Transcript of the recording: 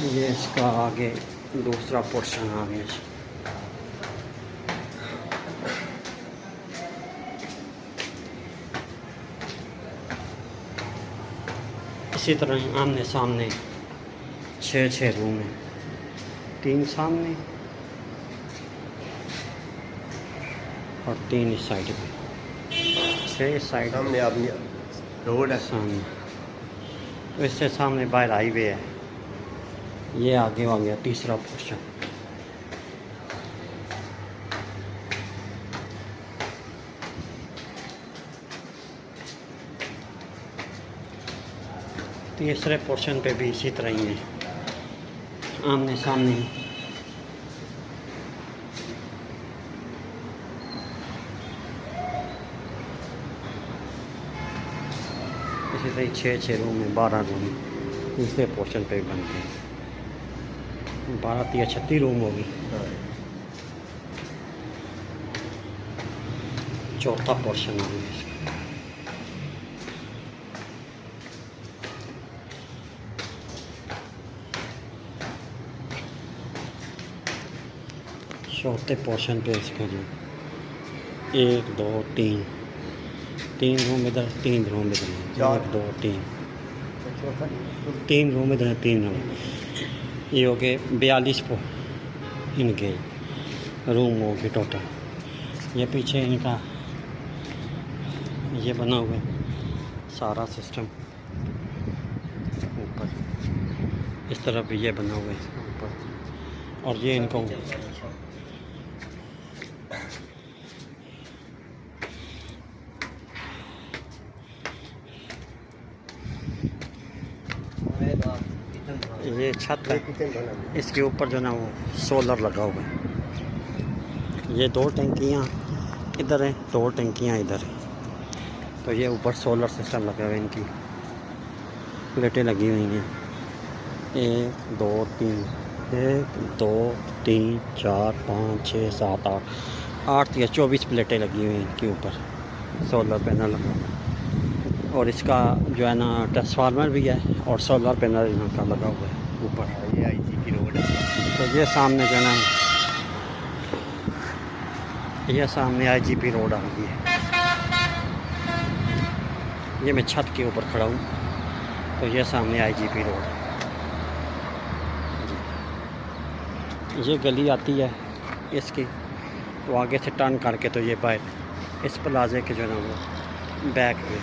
ये इसका आगे दूसरा पोर्शन आ गया। इसी तरह आमने सामने 6 रूम हैं, 3 सामने और 3 इस साइड पे, 6 साइड सामने आपने रोड है सामने। इससे सामने बाहर हाईवे है। ये आगे आ गया तीसरा पोर्शन। तीसरे पोर्शन पे भी इसी तरह ही है, आमने सामने। इसी तरह 6 रूम है, 12 रूम तीसरे पोर्शन पे भी बनते हैं। 12 या 36 रूम होगी। चौथा पोर्शन हो गया इसका। चौथे पोर्शन पे इसका जो 1 2 3 रूम इधर, 3 रूम इधर, 1 2 3 रूम इधर, 3 रूम। ये हो गए 42 इनके रूम हो गए टोटल। ये पीछे इनका ये बना हुआ है सारा सिस्टम ऊपर, इस तरफ भी ये बना हुआ है ऊपर। और ये इनका ये छत है, इसके ऊपर जो ना वो सोलर लगा हुआ है। ये 2 टंकियाँ इधर हैं, 2 टंकियाँ इधर हैं। तो ये ऊपर सोलर सिस्टम लगा हुआ है, इनकी प्लेटें लगी हुई हैं। 1 2 3 1 2 3 4 5 6 7 8 या 24 प्लेटें लगी हुई हैं इनके ऊपर, सोलर पैनल लगा हुआ है। और इसका जो है ना ट्रांसफार्मर भी है और सोलर पैनल यहाँ का लगा हुआ है ऊपर। ये IGP रोड है। तो ये सामने जो है ना, ये सामने IGP रोड आ गई है। ये मैं छत के ऊपर खड़ा हूँ, तो ये सामने IGP रोड है। ये गली आती है इसकी, तो आगे से टर्न करके तो ये बाहर इस प्लाजे के जो है ना वो बैक में